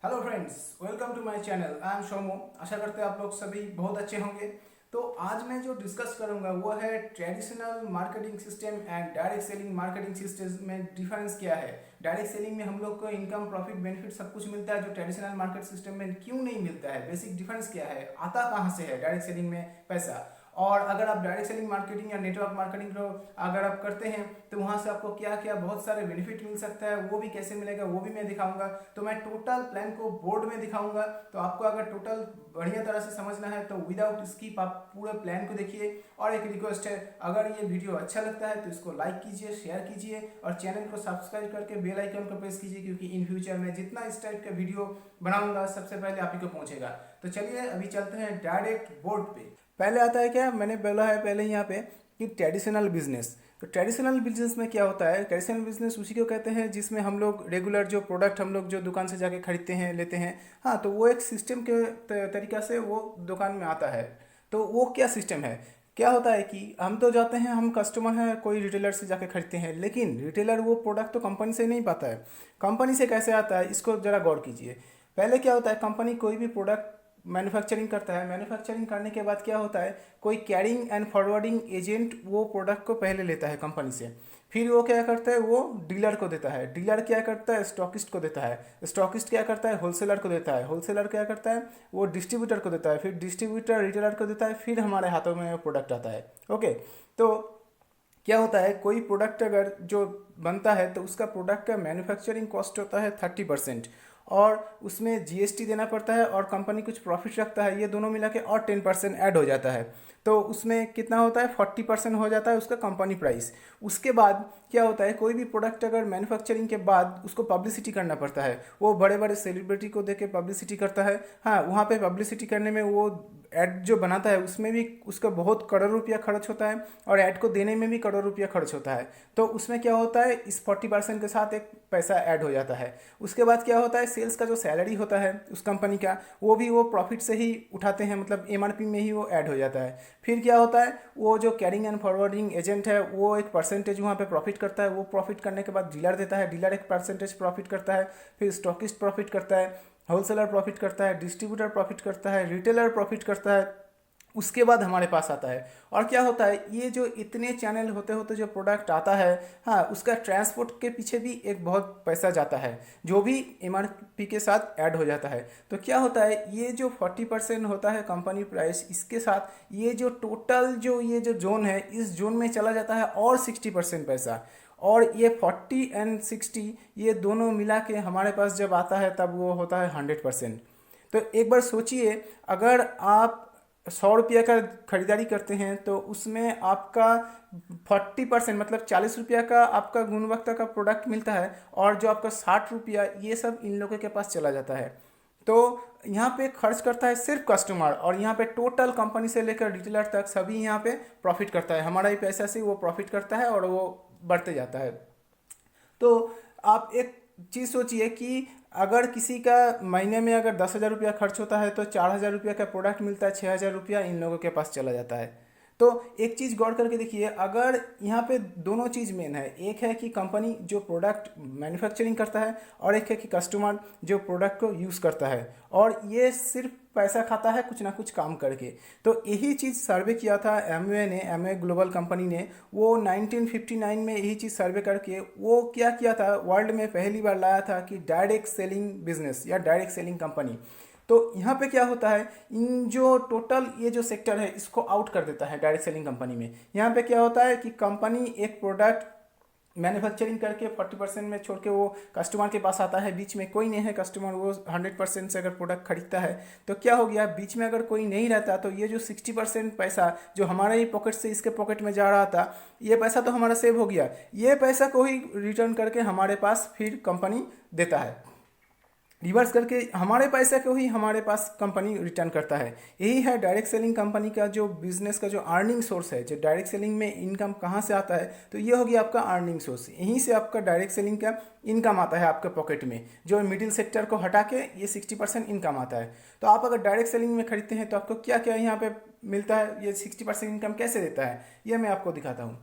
Hello friends, welcome to my channel. I am Shomo. आशा करते हैं आप लोग सभी बहुत अच्छे होंगे। तो आज मैं जो डिस्कस करूंगा वो है traditional marketing system and direct selling marketing system में डिफरेंस क्या है। डायरेक्ट सेलिंग में हम लोग को इनकम, प्रॉफिट, बेनिफिट सब कुछ मिलता है, जो ट्रेडिशनल मार्केट सिस्टम में क्यों नहीं मिलता है। बेसिक डिफरेंस क्या है, आता कहाँ से है डायरेक्ट सेलिंग में पैसा। और अगर आप डायरेक्ट सेलिंग मार्केटिंग या नेटवर्क मार्केटिंग को अगर आप करते हैं तो वहाँ से आपको क्या क्या बहुत सारे बेनिफिट मिल सकता है, वो भी कैसे मिलेगा वो भी मैं दिखाऊंगा। तो मैं टोटल प्लान को बोर्ड में दिखाऊंगा। तो आपको अगर टोटल बढ़िया तरह से समझना है तो विदाउट स्किप आप पूरे प्लान को देखिए। और एक रिक्वेस्ट है, अगर ये वीडियो अच्छा लगता है तो इसको लाइक कीजिए, शेयर कीजिए और चैनल को सब्सक्राइब करके बेल आइकन को प्रेस कीजिए, क्योंकि इन फ्यूचर में जितना इस टाइप का वीडियो बनाऊंगा सबसे पहले आप ही को पहुंचेगा। तो चलिए अभी चलते हैं डायरेक्ट बोर्ड पे। पहले आता है क्या, मैंने बोला है पहले यहाँ पे कि ट्रेडिशनल बिजनेस। तो ट्रेडिशनल बिजनेस में क्या होता है, ट्रेडिशनल बिजनेस उसी को कहते हैं जिसमें हम लोग रेगुलर जो प्रोडक्ट हम लोग जो दुकान से जाके खरीदते हैं, लेते हैं। हाँ, तो वो एक सिस्टम के तरीका से वो दुकान में आता है। तो वो क्या सिस्टम है, क्या होता है कि हम तो जाते हैं, हम कस्टमर हैं, कोई रिटेलर से जाके खरीदते हैं, लेकिन रिटेलर वो प्रोडक्ट तो कंपनी से नहीं पाता है। कंपनी से कैसे आता है, इसको ज़रा गौर कीजिए। पहले क्या होता है, कंपनी कोई भी प्रोडक्ट मैन्युफैक्चरिंग करता है। मैन्युफैक्चरिंग करने के बाद क्या होता है, कोई कैरिंग एंड फॉरवर्डिंग एजेंट वो प्रोडक्ट को पहले लेता है कंपनी से। फिर वो क्या करता है, वो डीलर को देता है। डीलर क्या करता है, स्टॉकिस्ट को देता है। स्टॉकिस्ट क्या करता है, होलसेलर को देता है। होलसेलर क्या करता है, वो डिस्ट्रीब्यूटर को देता है। फिर डिस्ट्रीब्यूटर रिटेलर को देता है। फिर हमारे हाथों में वो प्रोडक्ट आता है। ओके, तो क्या होता है, कोई प्रोडक्ट अगर जो बनता है तो उसका प्रोडक्ट का मैन्युफैक्चरिंग कॉस्ट होता है 30%। और उसमें जीएसटी देना पड़ता है और कंपनी कुछ प्रॉफिट रखता है, ये दोनों मिला के और 10% ऐड हो जाता है। तो उसमें कितना होता है, 40% हो जाता है उसका कंपनी प्राइस। उसके बाद क्या होता है, कोई भी प्रोडक्ट अगर मैन्युफैक्चरिंग के बाद उसको पब्लिसिटी करना पड़ता है, वो बड़े बड़े सेलिब्रिटी को देके पब्लिसिटी करता है। हाँ, वहाँ पे पब्लिसिटी करने में वो ऐड जो बनाता है उसमें भी उसका बहुत करोड़ रुपया खर्च होता है, और ऐड को देने में भी करोड़ रुपया खर्च होता है। तो उसमें क्या होता है, इस 40% के साथ एक पैसा ऐड हो जाता है। उसके बाद क्या होता है, सेल्स का जो सैलरी होता है उस कंपनी का, वो भी वो प्रॉफिट से ही उठाते हैं, मतलब एमआरपी में ही वो ऐड हो जाता है। फिर क्या होता है, वो जो कैरिंग एंड फॉरवर्डिंग एजेंट है वो एक परसेंटेज वहाँ पे प्रॉफिट करता है। वो प्रॉफिट करने के बाद डीलर देता है, डीलर एक परसेंटेज प्रॉफिट करता है। फिर स्टॉकिस्ट प्रॉफिट करता है, होलसेलर प्रॉफिट करता है, डिस्ट्रीब्यूटर प्रॉफिट करता है, रिटेलर प्रॉफिट करता है। उसके बाद हमारे पास आता है। और क्या होता है, ये जो इतने चैनल होते होते जो प्रोडक्ट आता है, हाँ, उसका ट्रांसपोर्ट के पीछे भी एक बहुत पैसा जाता है, जो भी एमआरपी के साथ ऐड हो जाता है। तो क्या होता है, ये जो 40% होता है कंपनी प्राइस, इसके साथ ये जो टोटल जो ये जो जोन है, इस जोन में चला जाता है और 60% पैसा। और ये 40 और 60 ये दोनों मिला के हमारे पास जब आता है तब वो होता है 100%। तो एक बार सोचिए, अगर आप 100 रुपया का खरीदारी करते हैं तो उसमें आपका 40% मतलब 40 रुपया का आपका गुणवत्ता का प्रोडक्ट मिलता है, और जो आपका 60 रुपया ये सब इन लोगों के पास चला जाता है। तो यहाँ पे खर्च करता है सिर्फ कस्टमर, और यहाँ पे टोटल कंपनी से लेकर रिटेलर तक सभी यहाँ पे प्रॉफिट करता है। हमारा ही पैसा से वो प्रॉफिट करता है और वो बढ़ते जाता है। तो आप एक चीज़ सोचिए कि अगर किसी का महीने में अगर 10,000 रुपया खर्च होता है तो 4,000 रुपया का प्रोडक्ट मिलता है, 6,000 रुपया इन लोगों के पास चला जाता है। तो एक चीज़ गौर करके देखिए, अगर यहाँ पे दोनों चीज़ मेन है, एक है कि कंपनी जो प्रोडक्ट मैन्युफैक्चरिंग करता है, और एक है कि कस्टमर जो प्रोडक्ट को यूज़ करता है, और ये सिर्फ पैसा खाता है कुछ ना कुछ काम करके। तो यही चीज़ सर्वे किया था एमवे ने, एमवे ग्लोबल कंपनी ने। वो 1959 में यही चीज़ सर्वे करके वो क्या किया था, वर्ल्ड में पहली बार लाया था कि डायरेक्ट सेलिंग बिजनेस या डायरेक्ट सेलिंग कंपनी। तो यहाँ पे क्या होता है, इन जो टोटल ये जो सेक्टर है इसको आउट कर देता है डायरेक्ट सेलिंग कंपनी में। यहाँ पे क्या होता है कि कंपनी एक प्रोडक्ट मैन्युफैक्चरिंग करके 40% में छोड़ के वो कस्टमर के पास आता है। बीच में कोई नहीं है, कस्टमर वो 100% से अगर प्रोडक्ट खरीदता है तो क्या हो गया, बीच में अगर कोई नहीं रहता तो ये जो 60% पैसा जो हमारे ही पॉकेट से इसके पॉकेट में जा रहा था, ये पैसा तो हमारा सेव हो गया। ये पैसा को ही रिटर्न करके हमारे पास फिर कंपनी देता है, रिवर्स करके हमारे पैसे को ही हमारे पास कंपनी रिटर्न करता है। यही है डायरेक्ट सेलिंग कंपनी का जो बिजनेस का जो अर्निंग सोर्स है। जो डायरेक्ट सेलिंग में इनकम कहाँ से आता है, तो ये हो गया आपका अर्निंग सोर्स। यहीं से आपका डायरेक्ट सेलिंग का इनकम आता है आपके पॉकेट में, जो मिडिल सेक्टर को हटा के ये 60% इनकम आता है। तो आप अगर डायरेक्ट सेलिंग में खरीदते हैं तो आपको क्या क्या यहाँ पे मिलता है, ये 60% इनकम कैसे देता है, ये मैं आपको दिखाता हूँ।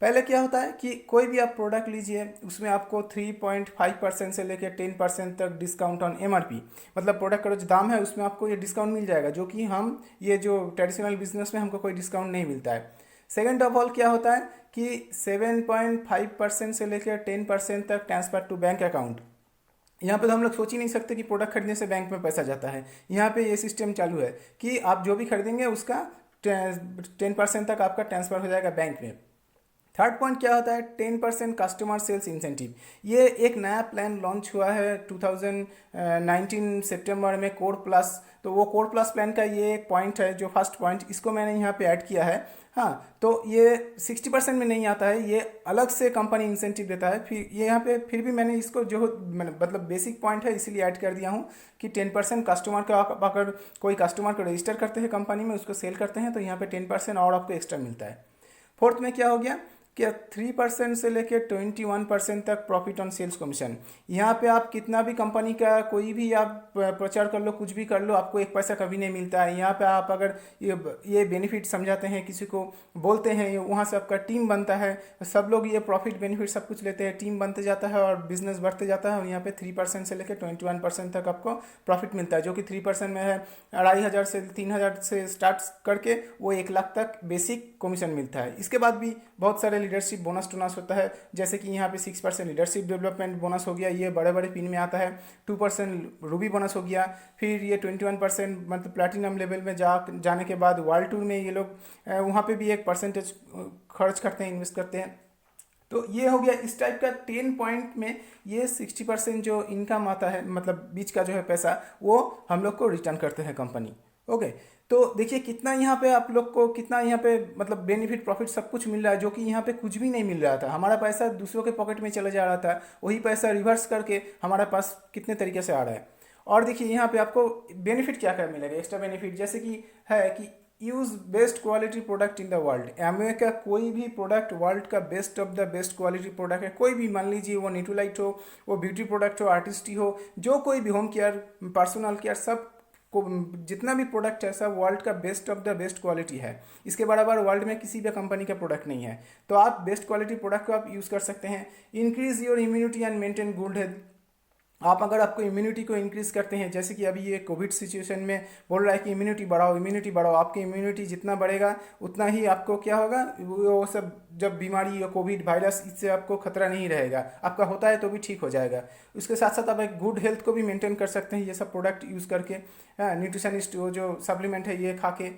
पहले क्या होता है कि कोई भी आप प्रोडक्ट लीजिए, उसमें आपको 3.5% से लेकर 10% तक डिस्काउंट ऑन MRP, मतलब प्रोडक्ट का जो दाम है उसमें आपको ये डिस्काउंट मिल जाएगा, जो कि हम ये जो ट्रेडिशनल बिजनेस में हमको कोई डिस्काउंट नहीं मिलता है। सेकेंड ऑफ ऑल क्या होता है कि 7.5% से लेकर 10% तक ट्रांसफर टू बैंक अकाउंट। यहाँ पे तो हम लोग सोच ही नहीं सकते कि प्रोडक्ट खरीदने से बैंक में पैसा जाता है। यहाँ पे ये सिस्टम चालू है कि आप जो भी खरीदेंगे उसका 10% तक आपका ट्रांसफ़र हो जाएगा बैंक में। थर्ड पॉइंट क्या होता है, 10% कस्टमर सेल्स इंसेंटिव। ये एक नया प्लान लॉन्च हुआ है 2019 सितंबर में, कोर प्लस। तो वो कोर प्लस प्लान का ये एक पॉइंट है, जो फर्स्ट पॉइंट, इसको मैंने यहाँ पे ऐड किया है। हाँ, तो ये 60% में नहीं आता है, ये अलग से कंपनी इंसेंटिव देता है। फिर ये यहाँ पे फिर भी मैंने इसको जो मतलब बेसिक पॉइंट है इसीलिए ऐड कर दिया हूँ कि 10% कस्टमर का, अगर कोई कस्टमर को रजिस्टर करते हैं कंपनी में, उसको सेल करते हैं, तो यहाँ पे 10% और आपको एक्स्ट्रा मिलता है। फोर्थ में क्या हो गया कि 3% से लेकर 21% तक प्रॉफिट ऑन सेल्स कमीशन। यहाँ पे आप कितना भी कंपनी का कोई भी आप प्रचार कर लो, कुछ भी कर लो, आपको एक पैसा कभी नहीं मिलता है। यहाँ पे आप अगर ये बेनिफिट समझाते हैं, किसी को बोलते हैं, वहाँ से आपका टीम बनता है, सब लोग ये प्रॉफिट बेनिफिट सब कुछ लेते हैं, टीम बनते जाता है और बिजनेस बढ़ते जाता है। और यहाँ पे 3% से लेकर 21% तक आपको प्रॉफिट मिलता है, जो कि 3% में है 2,500 से 3,000 से स्टार्ट करके वो 1 लाख तक बेसिक कमीशन मिलता है। इसके बाद भी बहुत सारे लीडरशिप बोनस टोनस होता है, जैसे कि यहाँ पे 6% लीडरशिप डेवलपमेंट बोनस हो गया, ये बड़े बड़े पिन में आता है। 2% रूबी बोनस हो गया। फिर ये 21% मतलब प्लैटिनम लेवल में जाने के बाद वर्ल्ड टूर में ये लोग वहाँ पे भी एक परसेंटेज खर्च करते हैं, इन्वेस्ट करते हैं। तो ये हो गया इस टाइप का 10 पॉइंट में। ये 60% जो इनकम आता है, मतलब बीच का जो है पैसा, वो हम लोग को रिटर्न करते हैं कंपनी। ओके, तो देखिए कितना यहाँ पे आप लोग को, कितना यहाँ पे मतलब बेनिफिट प्रॉफिट सब कुछ मिल रहा है, जो कि यहाँ पे कुछ भी नहीं मिल रहा था। हमारा पैसा दूसरों के पॉकेट में चला जा रहा था, वही पैसा रिवर्स करके हमारे पास कितने तरीके से आ रहा है। और देखिए यहाँ पे आपको बेनिफिट क्या क्या मिलेगा, एक्स्ट्रा बेनिफिट, जैसे कि है कि use best quality product in the world. Amway का कोई भी प्रोडक्ट वर्ल्ड का best of the best quality product है, कोई भी, मान लीजिए वो न्यूट्रीलाइट हो, वो ब्यूटी प्रोडक्ट हो, आर्टिस्टी हो, जो कोई भी, होम केयर, पर्सनल केयर, सब को जितना भी प्रोडक्ट है सब वर्ल्ड का best of the best quality है। इसके बराबर वर्ल्ड में किसी भी कंपनी का प्रोडक्ट नहीं है। तो आप बेस्ट क्वालिटी प्रोडक्ट को आप यूज़ कर सकते हैं। Increase your immunity and maintain good health. आप अगर आपको इम्यूनिटी को इंक्रीज़ करते हैं, जैसे कि अभी ये कोविड सिचुएशन में बोल रहा है कि इम्यूनिटी बढ़ाओ, इम्यूनिटी बढ़ाओ, आपकी इम्यूनिटी जितना बढ़ेगा उतना ही आपको क्या होगा, वो सब जब बीमारी या कोविड वायरस, इससे आपको खतरा नहीं रहेगा, आपका होता है तो भी ठीक हो जाएगा। उसके साथ साथ आप एक गुड हेल्थ को भी मेंटेन कर सकते हैं ये सब प्रोडक्ट यूज़ करके, न्यूट्रिशनिस्ट जो सप्लीमेंट है ये खा के।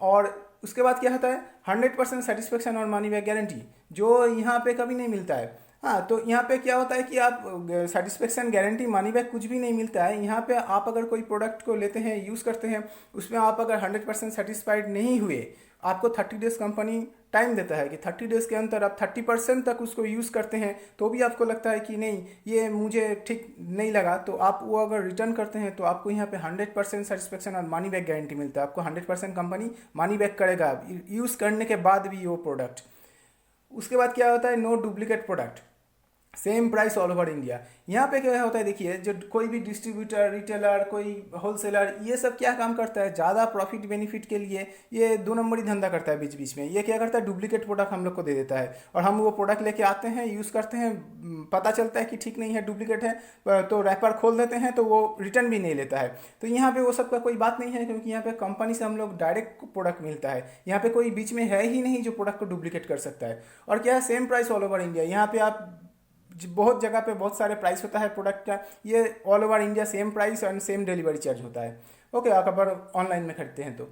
और उसके बाद क्या होता है, 100% सेटिस्फेक्शन और मनी बैक गारंटी, जो यहाँ पे कभी नहीं मिलता है। हाँ, तो यहाँ पे क्या होता है कि आप सेटिस्फेक्शन गारंटी मनी बैक कुछ भी नहीं मिलता है। यहाँ पे आप अगर कोई प्रोडक्ट को लेते हैं, यूज़ करते हैं, उसमें आप अगर 100% सेटिस्फाइड नहीं हुए, आपको 30 डेज़ कंपनी टाइम देता है कि 30 डेज़ के अंदर आप 30% तक उसको यूज़ करते हैं, तो भी आपको लगता है कि नहीं ये मुझे ठीक नहीं लगा, तो आप वो अगर रिटर्न करते हैं तो आपको यहाँ पे 100% सेटिस्फेक्शन और मनी बैक गारंटी मिलता है। आपको 100% कंपनी मनी बैक करेगा यूज़ करने के बाद भी वो प्रोडक्ट। उसके बाद क्या होता है, no duplicate product, same price all over India. यहाँ पे क्या होता है, देखिए जो कोई भी डिस्ट्रीब्यूटर, रिटेलर, कोई होलसेलर, ये सब क्या काम करता है, ज़्यादा प्रॉफिट बेनिफिट के लिए ये 2 नंबरी धंधा करता है बीच बीच में। ये क्या करता है, डुप्लीकेट प्रोडक्ट हम लोग को दे देता है, और हम वो प्रोडक्ट लेके आते हैं, यूज़ करते हैं, पता चलता है कि ठीक नहीं है, डुप्लीकेट है, तो रैपर खोल देते हैं, तो वो रिटर्न भी नहीं लेता है। तो यहाँ पे वो सब का कोई बात नहीं है, क्योंकि यहाँ पे कंपनी से हम लोग डायरेक्ट प्रोडक्ट मिलता है। यहाँ पे कोई बीच में है ही नहीं जो प्रोडक्ट को डुप्लीकेट कर सकता है। और क्या है, same price all over India. यहाँ पे आप बहुत जगह पे बहुत सारे प्राइस होता है प्रोडक्ट का, ये all over India same price and same delivery charge होता है। ओके, आप अगर ऑनलाइन में खरीदते हैं तो।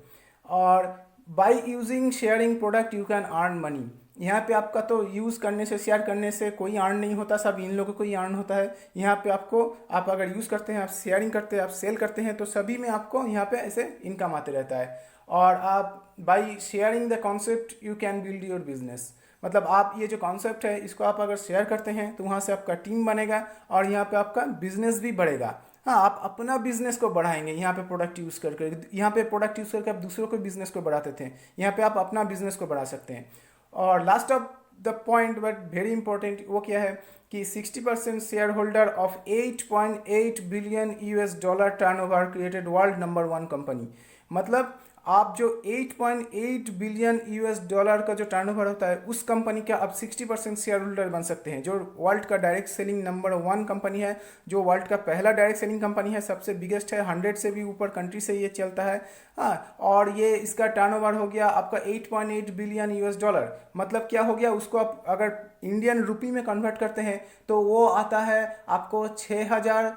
और by using sharing product you can earn money. यहाँ पे आपका तो यूज़ करने से, शेयर करने से कोई अर्न नहीं होता, सब इन लोगों को ही अर्न होता है। यहाँ पे आपको, आप अगर यूज़ करते हैं, आप शेयरिंग करते हैं, आप सेल करते हैं, तो सभी में आपको यहाँ पे ऐसे इनकम आते रहता है। और आप by sharing the concept you can build your business, मतलब आप ये जो कॉन्सेप्ट है इसको आप अगर शेयर करते हैं तो वहाँ से आपका टीम बनेगा और यहाँ पे आपका बिजनेस भी बढ़ेगा। हाँ, आप अपना बिजनेस को बढ़ाएंगे यहाँ पे प्रोडक्ट यूज़ करके। यहाँ पे प्रोडक्ट यूज़ करके आप दूसरों के बिजनेस को बढ़ाते थे, यहाँ पे आप अपना बिजनेस को बढ़ा सकते हैं। और last of the point but very important, वो क्या है कि 60% share holder of 8.8 billion US dollar turnover created world number 1 company. मतलब आप जो 8.8 बिलियन यूएस डॉलर का जो टर्नओवर होता है उस कंपनी का आप 60% शेयर होल्डर बन सकते हैं, जो वर्ल्ड का डायरेक्ट सेलिंग नंबर 1 कंपनी है, जो वर्ल्ड का पहला डायरेक्ट सेलिंग कंपनी है, सबसे बिगेस्ट है, 100 से भी ऊपर कंट्री से ये चलता है। हाँ, और ये इसका टर्नओवर हो गया आपका 8.8 बिलियन यूएस डॉलर। मतलब क्या हो गया, उसको आप अगर इंडियन रुपी में कन्वर्ट करते हैं तो वो आता है आपको 6,000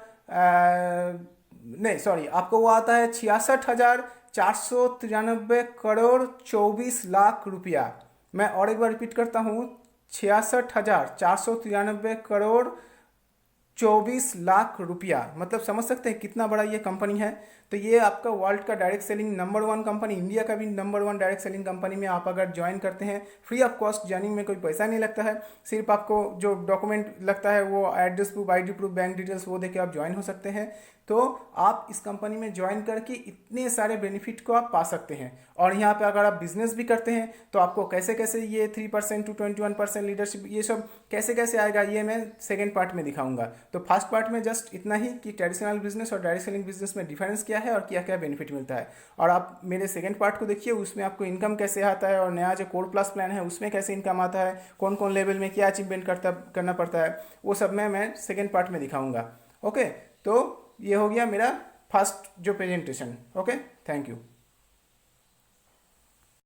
नहीं सॉरी, आपको वो आता है 66,493 करोड़ 24 लाख रुपया। मैं और एक बार रिपीट करता हूँ, 66,493 करोड़ 24 लाख रुपया। मतलब समझ सकते हैं कितना बड़ा ये कंपनी है। तो ये आपका वर्ल्ड का direct selling number 1 company, India का भी नंबर 1 डायरेक्ट सेलिंग कंपनी में आप अगर ज्वाइन करते हैं, फ्री ऑफ कॉस्ट ज्वाइनिंग में कोई पैसा नहीं लगता है, सिर्फ आपको जो डॉक्यूमेंट लगता है वो address proof, ID proof, bank details वो देके आप ज्वाइन हो सकते हैं। तो आप इस कंपनी में ज्वाइन करके इतने सारे बेनिफिट को आप पा सकते हैं। और यहाँ पे अगर आप बिजनेस भी करते हैं तो आपको कैसे कैसे ये 3% टू 21% लीडरशिप ये सब कैसे कैसे आएगा, ये मैं सेकेंड पार्ट में दिखाऊंगा। तो फर्स्ट पार्ट में जस्ट इतना ही कि ट्रेडिशनल बिजनेस और डायरेक्ट सेलिंग बिजनेस में डिफरेंस क्या है और क्या क्या बेनिफिट मिलता है। और आप मेरे सेकेंड पार्ट को देखिए, उसमें आपको इनकम कैसे आता है और नया जो कोर प्लस प्लान है उसमें कैसे इनकम आता है, कौन कौन लेवल में क्या अचीवमेंट करना पड़ता है, वो सब मैं सेकेंड पार्ट में दिखाऊंगा। ओके, तो ये हो गया मेरा फर्स्ट जो प्रेजेंटेशन। Okay, thank you.